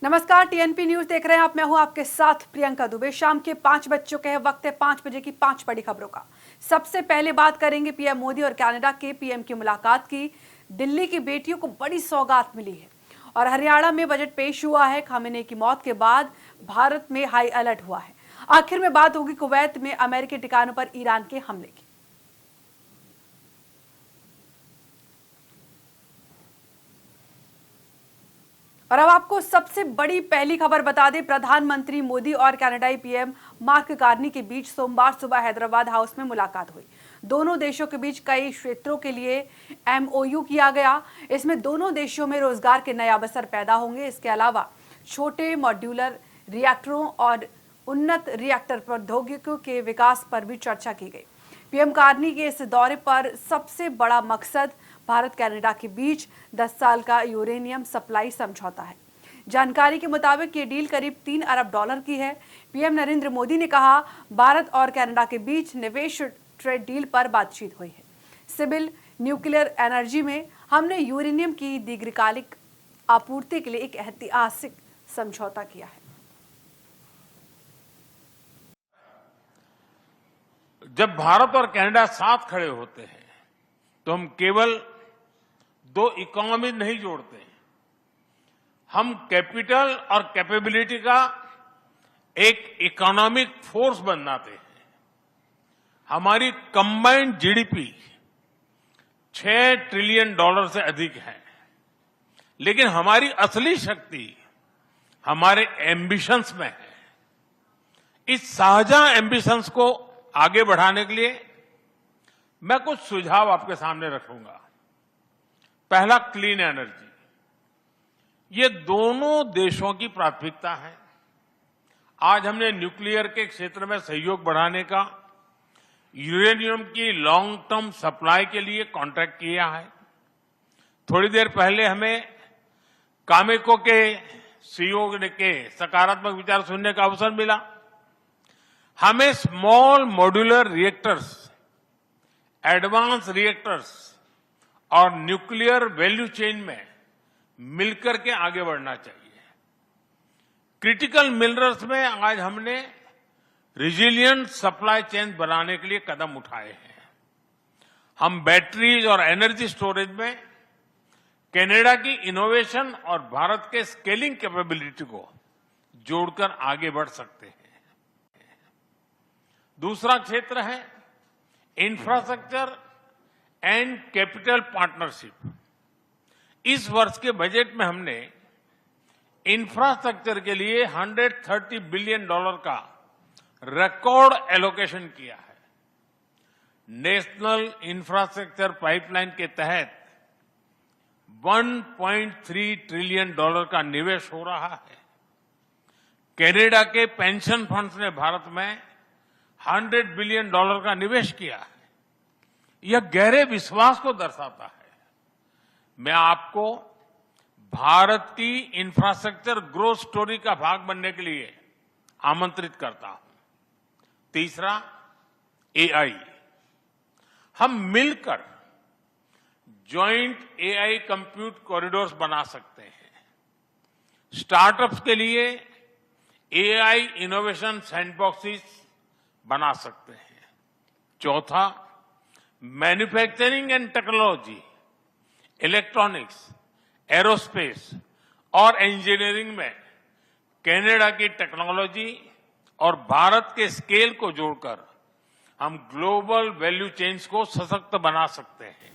नमस्कार, TNP news देख रहे हैं आप। मैं हूं आपके साथ प्रियंका दुबे। शाम के 5 बज चुके हैं। वक्त है 5 बजे की 5 बड़ी खबरों का। सबसे पहले बात करेंगे पीएम मोदी और कनाडा के पीएम की मुलाकात की। दिल्ली की बेटियों को बड़ी सौगात मिली है और हरियाणा में बजट पेश हुआ है। खामेनी की मौत के बाद भारत में हाई अलर्ट हुआ है। आखिर में बात होगी कुवैत में अमेरिकी ठिकानों पर ईरान के हमले की। और अब आपको सबसे बड़ी पहली खबर बता दें। प्रधानमंत्री मोदी और कनाडाई पीएम मार्क कार्नी के बीच सोमवार सुबह हैदराबाद हाउस में मुलाकात हुई। दोनों देशों के बीच कई क्षेत्रों के लिए एमओयू किया गया। इसमें दोनों देशों में रोजगार के नए अवसर पैदा होंगे। इसके अलावा छोटे मॉड्यूलर रिएक्टरों और उन्नत रिएक्टर प्रौद्योगिकियों के विकास पर भी चर्चा की गई। पीएम कार्नी के इस दौरे पर सबसे बड़ा मकसद भारत कनाडा के बीच 10 साल का यूरेनियम सप्लाई समझौता है। जानकारी के मुताबिक ये डील करीब $3 अरब की है। पीएम नरेंद्र मोदी ने कहा, भारत और कनाडा के बीच निवेश ट्रेड डील पर बातचीत हुई है। सिविल न्यूक्लियर एनर्जी में हमने यूरेनियम की दीर्घकालिक आपूर्ति के लिए एक ऐतिहासिक समझौता किया है। जब भारत और कनाडा साथ खड़े होते हैं तो हम केवल दो इकोनॉमी नहीं जोड़ते, हम कैपिटल और कैपेबिलिटी का एक इकोनॉमिक फोर्स बनाते हैं। हमारी कंबाइंड जीडीपी $6 ट्रिलियन से अधिक है, लेकिन हमारी असली शक्ति हमारे एम्बिशंस में है। इस साझा एम्बिशंस को आगे बढ़ाने के लिए मैं कुछ सुझाव आपके सामने रखूंगा। पहला, क्लीन एनर्जी। ये दोनों देशों की प्राथमिकता है। आज हमने न्यूक्लियर के क्षेत्र में सहयोग बढ़ाने का, यूरेनियम की लॉन्ग टर्म सप्लाई के लिए कॉन्ट्रैक्ट किया है। थोड़ी देर पहले हमें कामेको के सीईओ के सकारात्मक विचार सुनने का अवसर मिला। हमें small modular reactors, advance reactors और न्यूक्लियर वैल्यू चेन में मिलकर के आगे बढ़ना चाहिए। क्रिटिकल मिनरल्स में आज हमने रिजिलियंट सप्लाई चेन बनाने के लिए कदम उठाए हैं। हम बैटरीज और एनर्जी स्टोरेज में कनाडा की इनोवेशन और भारत के स्केलिंग कैपेबिलिटी को जोड़कर आगे बढ़ सकते हैं। दूसरा क्षेत्र है इंफ्रास्ट्रक्चर एंड कैपिटल पार्टनरशिप। इस वर्ष के बजट में हमने इंफ्रास्ट्रक्चर के लिए $130 बिलियन का रिकॉर्ड एलोकेशन किया है। नेशनल इंफ्रास्ट्रक्चर पाइपलाइन के तहत $1.3 ट्रिलियन का निवेश हो रहा है। कनाडा के पेंशन फंड्स ने भारत में $100 बिलियन का निवेश किया है। यह गहरे विश्वास को दर्शाता है। मैं आपको भारत की इंफ्रास्ट्रक्चर ग्रोथ स्टोरी का भाग बनने के लिए आमंत्रित करता हूं। तीसरा, एआई। हम मिलकर जॉइंट एआई कंप्यूट कॉरिडोर्स बना सकते हैं। स्टार्टअप्स के लिए एआई इनोवेशन सैंडबॉक्सेस बना सकते हैं। चौथा, manufacturing and technology, electronics, aerospace और इंजीनियरिंग में कनाडा की टेक्नोलॉजी और भारत के स्केल को जोड़कर हम ग्लोबल वैल्यू चेन्स को सशक्त बना सकते हैं।